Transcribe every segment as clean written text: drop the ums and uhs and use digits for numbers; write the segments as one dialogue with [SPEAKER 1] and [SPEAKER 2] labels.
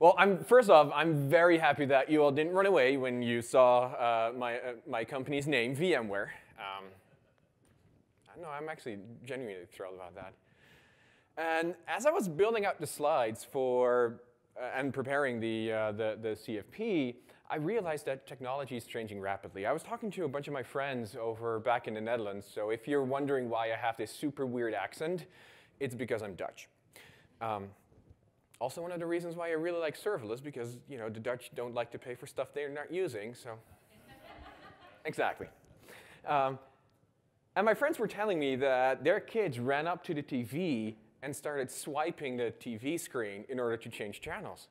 [SPEAKER 1] Well, first off, I'm very happy that you all didn't run away when you saw my company's name, VMware. I don't know, I'm actually genuinely thrilled about that. And as I was building out the slides for and preparing the CFP, I realized that technology is changing rapidly. I was talking to a bunch of my friends over back in the Netherlands, so if you're wondering why I have this super weird accent, it's because I'm Dutch. Also, one of the reasons why I really like serverless, because the Dutch don't like to pay for stuff they're not using, so exactly. And my friends were telling me that their kids ran up to the TV and started swiping the TV screen in order to change channels,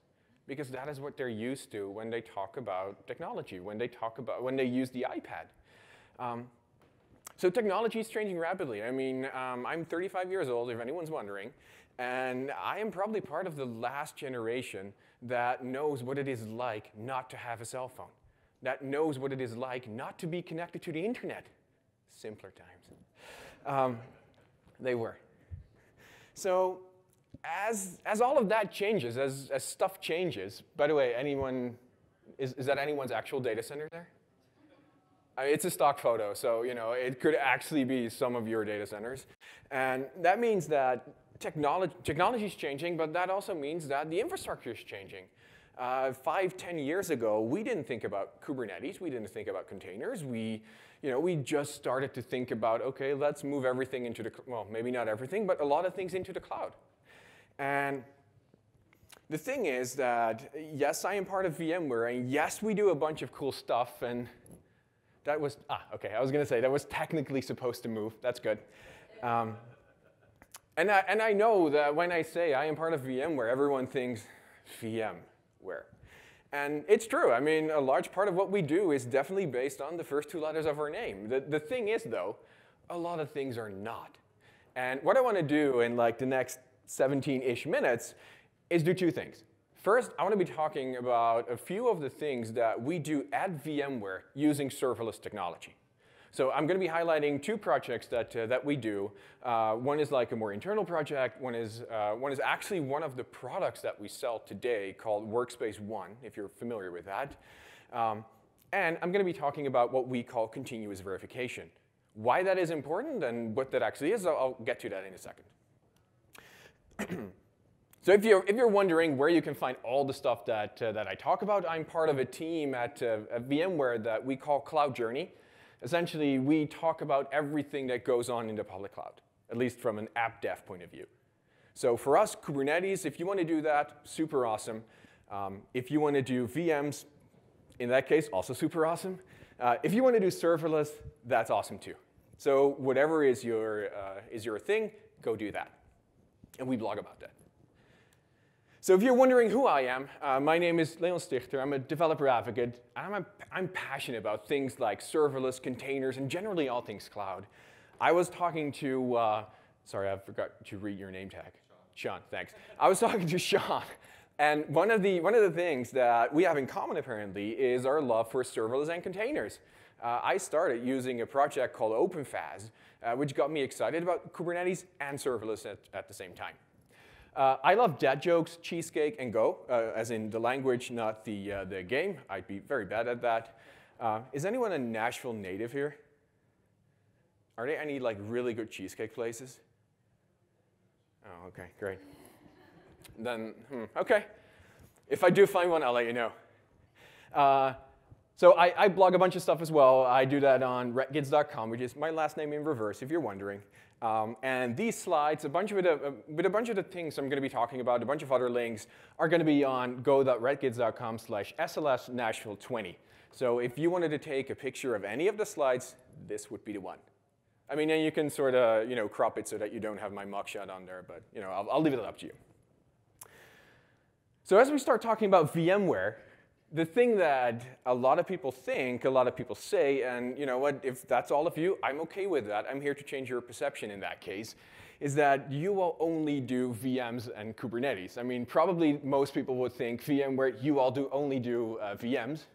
[SPEAKER 1] because that is what they're used to when they talk about technology, when they use the iPad. So technology is changing rapidly. I mean, I'm 35 years old, if anyone's wondering. And I am probably part of the last generation that knows what it is like not to have a cell phone, that knows what it is like not to be connected to the internet. Simpler times. They were. So as all of that changes, as stuff changes, by the way, is that anyone's actual data center there? It's a stock photo, so it could actually be some of your data centers. And that means that technology is changing, but that also means that the infrastructure is changing. 5, 10 years ago, we didn't think about Kubernetes. We didn't think about containers. We just started to think about, OK, let's move everything into the, well, maybe not everything, but a lot of things into the cloud. And the thing is that, yes, I am part of VMware, and yes, we do a bunch of cool stuff. And that was, OK, I was going to say, that was technically supposed to move. That's good. And I know that when I say I am part of VMware, everyone thinks VMware. And it's true. I mean, a large part of what we do is definitely based on the first 2 letters of our name. The thing is, though, a lot of things are not. And what I want to do in like the next 17-ish minutes is do 2 things. First, I want to be talking about a few of the things that we do at VMware using serverless technology. So I'm going to be highlighting 2 projects that we do. One is like a more internal project. One is actually one of the products that we sell today called Workspace ONE, if you're familiar with that. And I'm going to be talking about what we call continuous verification. Why that is important and what that actually is, I'll get to that in a second. So if you're wondering where you can find all the stuff that I talk about, I'm part of a team at VMware that we call Cloud Journey. Essentially, we talk about everything that goes on in the public cloud, at least from an app dev point of view. So for us, Kubernetes, if you want to do that, super awesome. If you want to do VMs, in that case, also super awesome. If you want to do serverless, that's awesome too. So whatever is your thing, go do that. And we blog about that. So if you're wondering who I am, my name is Stigter. I'm a developer advocate. And I'm passionate about things like serverless, containers, and generally all things cloud. I was talking to, sorry, I forgot to read your name tag. Sean, thanks. I was talking to Sean. And one of the things that we have in common, apparently, is our love for serverless and containers. I started using a project called OpenFaaS, which got me excited about Kubernetes and serverless at the same time. I love dad jokes, cheesecake, and Go, as in the language, not the game. I'd be very bad at that. Is anyone a Nashville native here? Are there any like really good cheesecake places? Oh, OK, great. Then, OK. If I do find one, I'll let you know. So I blog a bunch of stuff as well. I do that on retgids.com, which is my last name in reverse, if you're wondering. And these slides, with a bunch of the things I'm going to be talking about, a bunch of other links, are going to be on go.retgids.com/SLS-Nashville20. So if you wanted to take a picture of any of the slides, this would be the one. I mean, and you can sort of crop it so that you don't have my mugshot on there, but I'll leave it up to you. So as we start talking about VMware, the thing that a lot of people think, a lot of people say, and you know what, if that's all of you, I'm OK with that. I'm here to change your perception in that case, is that you will only do VMs and Kubernetes. I mean, probably most people would think VMware, you all only do VMs.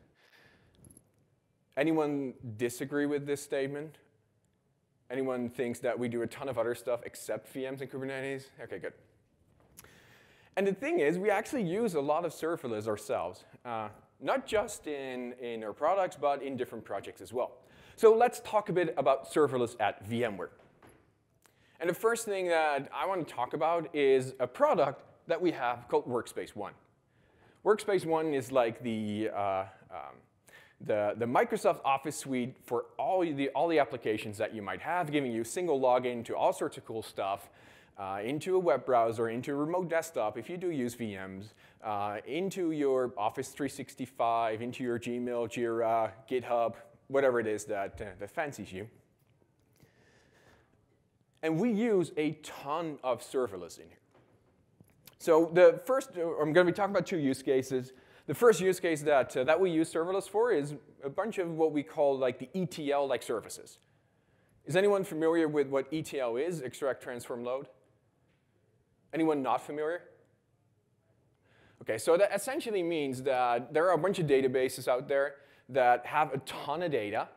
[SPEAKER 1] Anyone disagree with this statement? Anyone thinks that we do a ton of other stuff except VMs and Kubernetes? OK, good. And the thing is, we actually use a lot of serverless ourselves, not just in our products, but in different projects as well. So let's talk a bit about serverless at VMware. And the first thing that I want to talk about is a product that we have called Workspace ONE. Workspace ONE is like the Microsoft Office suite for all the applications that you might have, giving you single login to all sorts of cool stuff, into a web browser, into a remote desktop if you do use VMs, into your Office 365, into your Gmail, Jira, GitHub, whatever it is that fancies you. And we use a ton of serverless in here. So the first, I'm going to be talking about two use cases. The first use case that we use serverless for is a bunch of what we call like the ETL-like services. Is anyone familiar with what ETL is, extract, transform, load? Anyone not familiar? OK, so that essentially means that there are a bunch of databases out there that have a ton of data,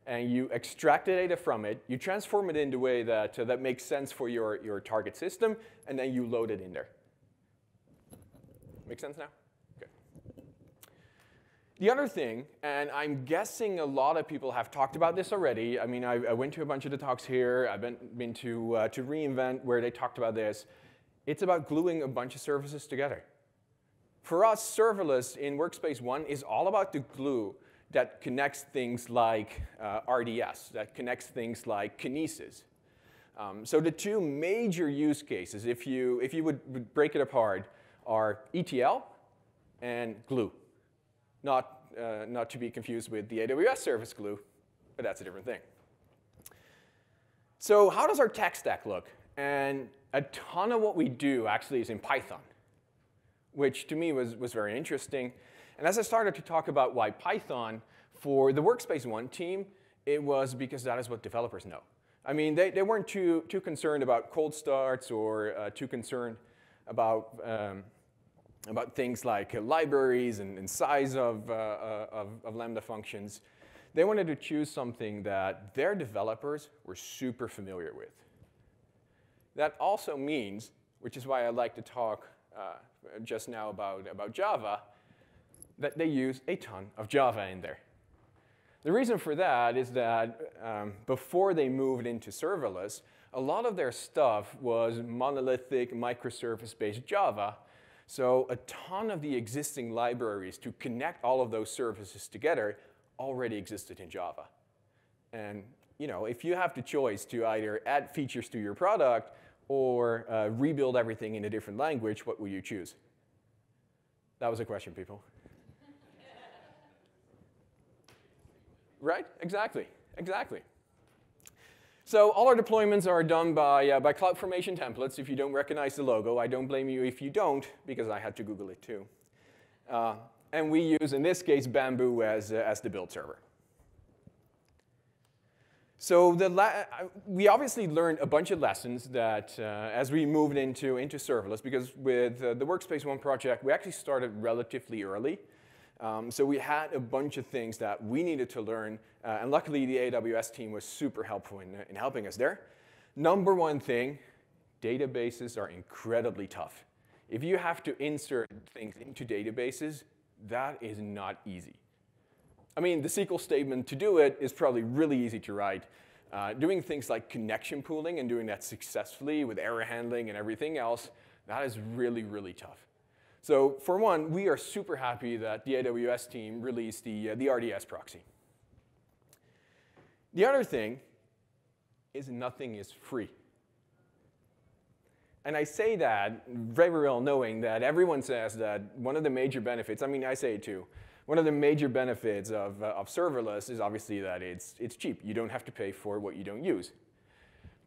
[SPEAKER 1] and you extract the data from it, you transform it in a way that makes sense for your target system, and then you load it in there. Make sense now? Okay. The other thing, and I'm guessing a lot of people have talked about this already. I mean, I went to a bunch of the talks here. I've been to reInvent where they talked about this. It's about gluing a bunch of services together. For us, serverless in Workspace ONE is all about the glue that connects things like RDS, that connects things like Kinesis. So the two major use cases, if you would break it apart, are ETL and glue. Not to be confused with the AWS service glue, but that's a different thing. So how does our tech stack look? And a ton of what we do actually is in Python, which to me was very interesting. And as I started to talk about why Python, for the Workspace ONE team, it was because that is what developers know. I mean, they weren't too concerned about cold starts or too concerned about things like libraries and size of Lambda functions. They wanted to choose something that their developers were super familiar with. That also means, which is why I like to talk just now about Java, that they use a ton of Java in there. The reason for that is that before they moved into serverless, a lot of their stuff was monolithic, microservice-based Java. So a ton of the existing libraries to connect all of those services together already existed in Java. And if you have the choice to either add features to your product or rebuild everything in a different language, what will you choose? That was a question, people. Right? Exactly. Exactly. So all our deployments are done by CloudFormation templates. If you don't recognize the logo, I don't blame you if you don't, because I had to Google it too. And we use, in this case, Bamboo as the build server. So we obviously learned a bunch of lessons that as we moved into serverless, because with the Workspace ONE project, we actually started relatively early. So we had a bunch of things that we needed to learn, and luckily the AWS team was super helpful in helping us there. Number one thing, databases are incredibly tough. If you have to insert things into databases, that is not easy. I mean, the SQL statement to do it is probably really easy to write. Doing things like connection pooling and doing that successfully with error handling and everything else, that is really, really tough. So for one, we are super happy that the AWS team released the RDS proxy. The other thing is nothing is free. And I say that very well knowing that everyone says that one of the major benefits, I mean, I say it too, one of the major benefits of serverless is obviously that it's cheap. You don't have to pay for what you don't use.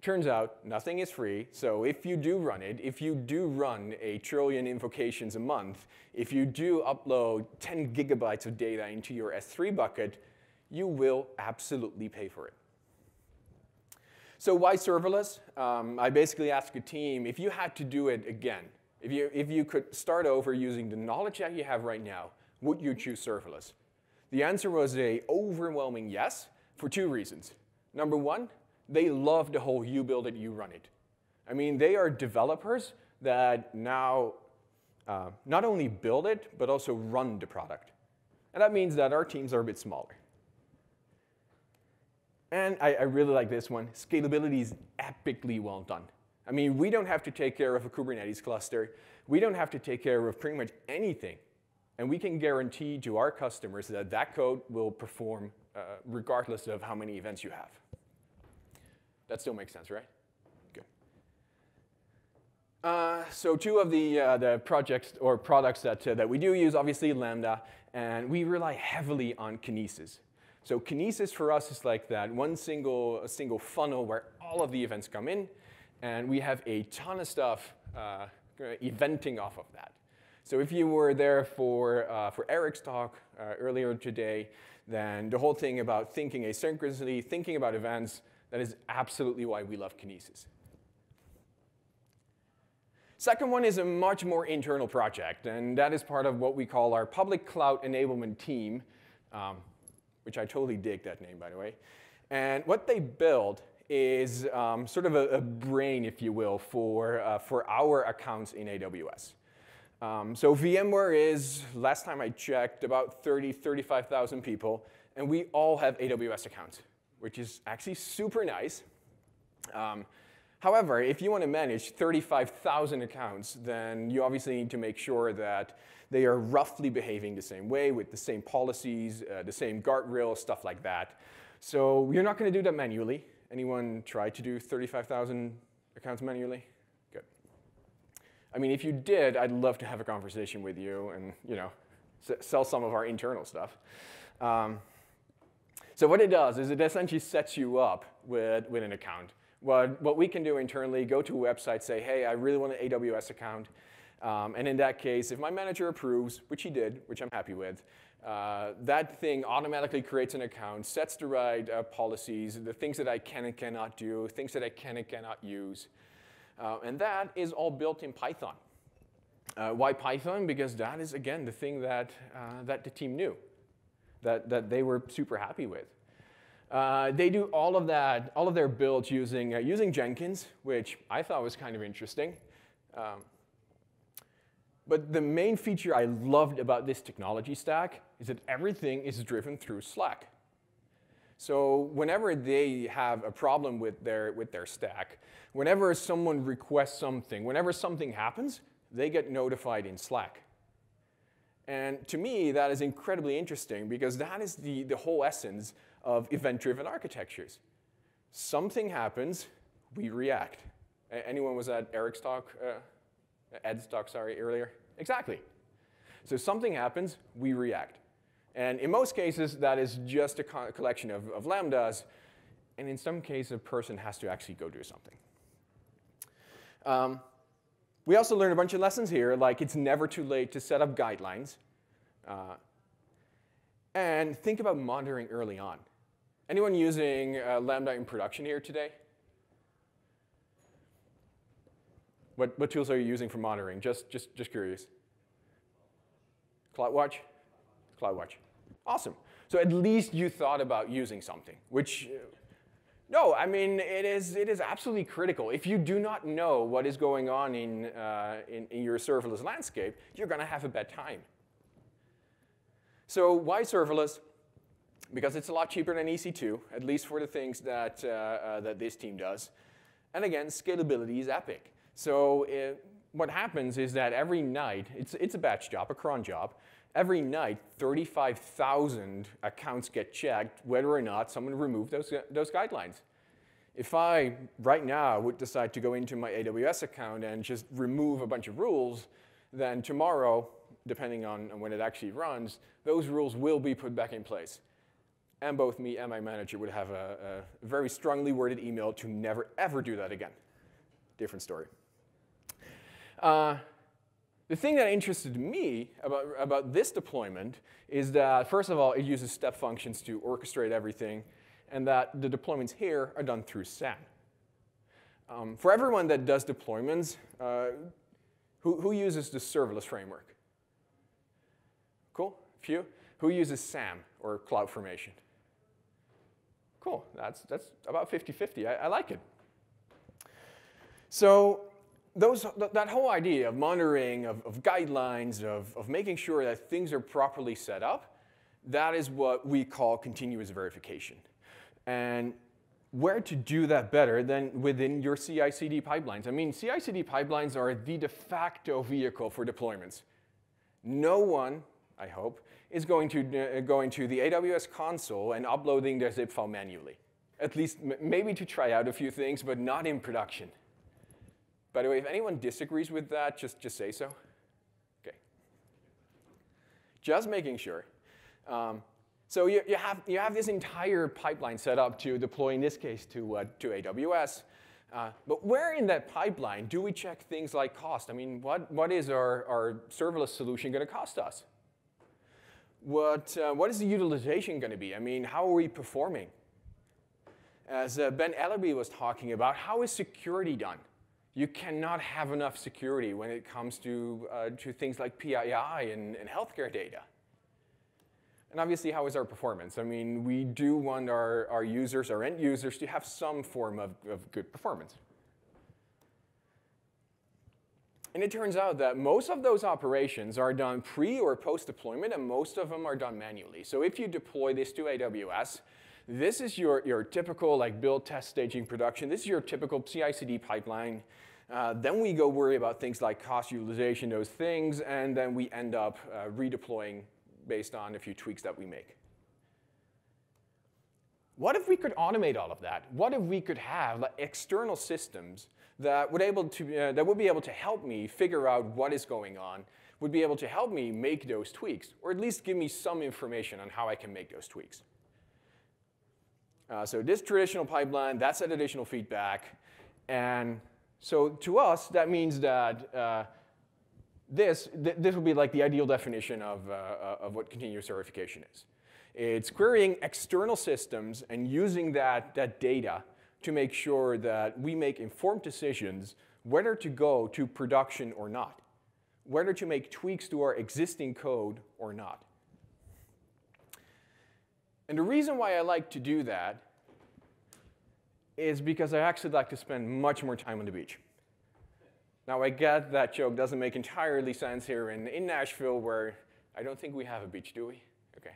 [SPEAKER 1] Turns out nothing is free, so if you do run it, if you do run 1 trillion invocations a month, if you do upload 10 gigabytes of data into your S3 bucket, you will absolutely pay for it. So why serverless? I basically asked a team, if you had to do it again, if you could start over using the knowledge that you have right now, would you choose serverless? The answer was an overwhelming yes for two reasons. Number one, they love the whole you build it, you run it. I mean, they are developers that now not only build it, but also run the product. And that means that our teams are a bit smaller. And I really like this one. Scalability is epically well done. I mean, we don't have to take care of a Kubernetes cluster. We don't have to take care of pretty much anything. And we can guarantee to our customers that that code will perform regardless of how many events you have. That still makes sense, right? Good. So two of the projects or products that we do use, obviously Lambda, and we rely heavily on Kinesis. So Kinesis for us is like that one single funnel where all of the events come in, and we have a ton of stuff eventing off of that. So if you were there for Eric's talk earlier today, then the whole thing about thinking asynchronously, thinking about events, that is absolutely why we love Kinesis. Second one is a much more internal project, and that is part of what we call our public cloud enablement team, which I totally dig that name, by the way. And what they build is sort of a brain, if you will, for our accounts in AWS. So VMware is, last time I checked, about 35,000 people, and we all have AWS accounts, which is actually super nice. However, if you want to manage 35,000 accounts, then you obviously need to make sure that they are roughly behaving the same way with the same policies, the same guardrails, stuff like that. So you're not going to do that manually. Anyone try to do 35,000 accounts manually? Good. I mean, if you did, I'd love to have a conversation with you and sell some of our internal stuff. So what it does is it essentially sets you up with an account. What we can do internally, go to a website, say, hey, I really want an AWS account. And in that case, if my manager approves, which he did, which I'm happy with, that thing automatically creates an account, sets the right policies, the things that I can and cannot do, things that I can and cannot use. And that is all built in Python. Why Python? Because that is, again, the thing that the team knew, that they were super happy with. They do all of that, all of their builds using Jenkins, which I thought was kind of interesting. But the main feature I loved about this technology stack is that everything is driven through Slack. So whenever they have a problem with their stack, whenever someone requests something, whenever something happens, they get notified in Slack. And to me, that is incredibly interesting because that is the whole essence of event-driven architectures. Something happens, we react. Anyone was at Eric's talk? Ed's talk, sorry, earlier? Exactly. So something happens, we react. And in most cases, that is just a collection of lambdas. And in some cases, a person has to actually go do something. We also learned a bunch of lessons here, like it's never too late to set up guidelines. And think about monitoring early on. Anyone using Lambda in production here today? What tools are you using for monitoring? Just curious. CloudWatch? CloudWatch. Awesome. So at least you thought about using something, which, no, I mean, it is absolutely critical. If you do not know what is going on in your serverless landscape, you're going to have a bad time. So why serverless? Because it's a lot cheaper than EC2, at least for the things that this team does. And again, scalability is epic. So what happens is that every night, it's a batch job, a cron job. Every night, 35,000 accounts get checked whether or not someone removed those guidelines. If I, right now, would decide to go into my AWS account and just remove a bunch of rules, then tomorrow, depending on when it actually runs, those rules will be put back in place. And both me and my manager would have a very strongly worded email to never, ever do that again. Different story. The thing that interested me about this deployment is that, first of all, it uses step functions to orchestrate everything, and that the deployments here are done through SAM. For everyone that does deployments, who uses the serverless framework? Cool, a few. Who uses SAM, or CloudFormation? Cool, that's about 50-50. I like it. So that whole idea of monitoring, of guidelines, of making sure that things are properly set up, that is what we call continuous verification. And where to do that better than within your CI/CD pipelines? I mean, CI/CD pipelines are the de facto vehicle for deployments. No one, I hope, is going to the AWS console and uploading their zip file manually. At least maybe to try out a few things, but not in production. By the way, if anyone disagrees with that, just say so. Okay. Just making sure. So you have this entire pipeline set up to deploy, in this case, to AWS. But where in that pipeline do we check things like cost? I mean, what is our serverless solution going to cost us? What is the utilization going to be? I mean, how are we performing? As Ben Ellerby was talking about, how is security done? You cannot have enough security when it comes to things like PII and healthcare data. And obviously, how is our performance? I mean, we do want our users, our end users, to have some form of good performance. And it turns out that most of those operations are done pre or post deployment, and most of them are done manually. So if you deploy this to AWS, this is your typical like build, test, staging, production. This is your typical CI/CD pipeline. Then we go worry about things like cost, utilization, those things, and then we end up redeploying based on a few tweaks that we make. What if we could automate all of that? What if we could have like, external systems that would be able to help me figure out what is going on, would be able to help me make those tweaks, or at least give me some information on how I can make those tweaks? So this traditional pipeline, that's that additional feedback. And so to us, that means that this would be like the ideal definition of what continuous verification is. It's querying external systems and using that data to make sure that we make informed decisions whether to go to production or not, whether to make tweaks to our existing code or not. And the reason why I like to do that is because I actually like to spend much more time on the beach. Now, I get that joke doesn't make entirely sense here in Nashville, where I don't think we have a beach, do we? Okay.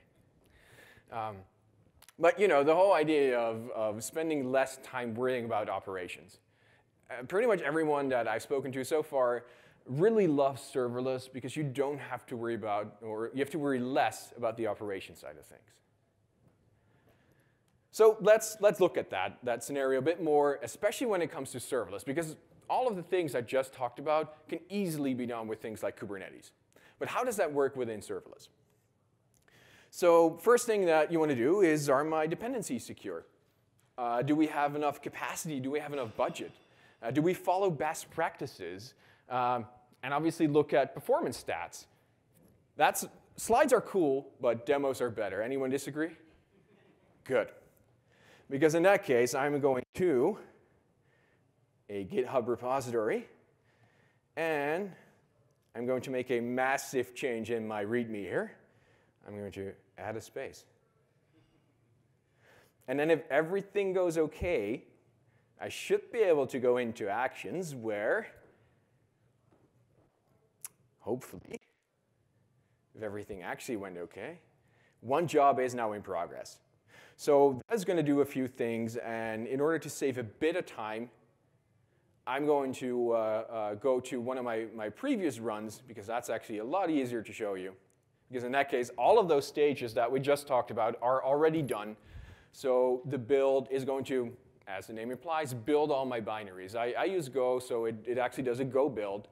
[SPEAKER 1] But you know, the whole idea of spending less time worrying about operations. Pretty much everyone that I've spoken to so far really loves serverless because you don't have to worry about, or you have to worry less about the operation side of things. So let's look at that scenario a bit more, especially when it comes to serverless, because all of the things I just talked about can easily be done with things like Kubernetes. But how does that work within serverless? So first thing that you want to do is, are my dependencies secure? Do we have enough capacity? Do we have enough budget? Do we follow best practices? And obviously look at performance stats. Slides are cool, but demos are better. Anyone disagree? Good. Because in that case, I'm going to a GitHub repository, and I'm going to make a massive change in my README here. I'm going to add a space. And then if everything goes OK, I should be able to go into actions where, hopefully, if everything actually went OK, one job is now in progress. So that's going to do a few things. And in order to save a bit of time, I'm going to go to one of my previous runs, because that's actually a lot easier to show you. Because in that case, all of those stages that we just talked about are already done. So the build is going to, as the name implies, build all my binaries. I use Go, so it actually does a Go build.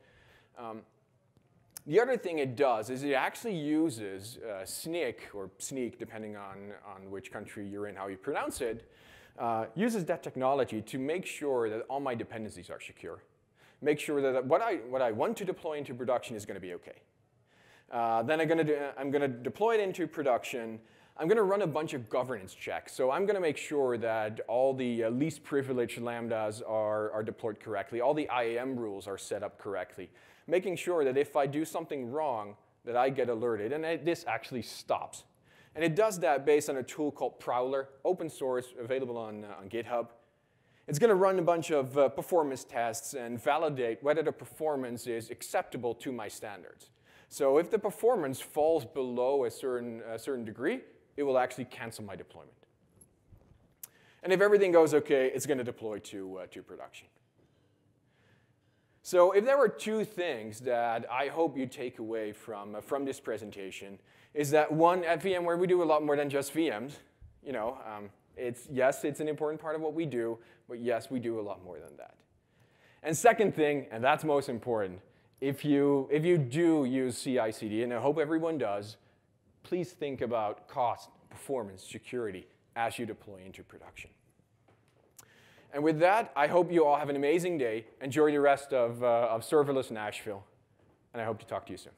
[SPEAKER 1] The other thing it does is it actually uses SNIC, or Sneak, depending on which country you're in, how you pronounce it, uses that technology to make sure that all my dependencies are secure. Make sure that what I want to deploy into production is going to be OK. Then I'm going to deploy it into production. I'm going to run a bunch of governance checks. So I'm going to make sure that all the least privileged lambdas are deployed correctly. All the IAM rules are set up correctly. Making sure that if I do something wrong, that I get alerted. And this actually stops. And it does that based on a tool called Prowler, open source, available on GitHub. It's going to run a bunch of performance tests and validate whether the performance is acceptable to my standards. So if the performance falls below a certain degree, it will actually cancel my deployment. And if everything goes OK, it's going to deploy to production. So if there were two things that I hope you take away from this presentation, is that one, at VMware, we do a lot more than just VMs. You know, yes, it's an important part of what we do, but yes, we do a lot more than that. And second thing, and that's most important, if you do use CI/CD, and I hope everyone does, please think about cost, performance, security as you deploy into production. And with that, I hope you all have an amazing day. Enjoy the rest of Serverless Nashville, and I hope to talk to you soon.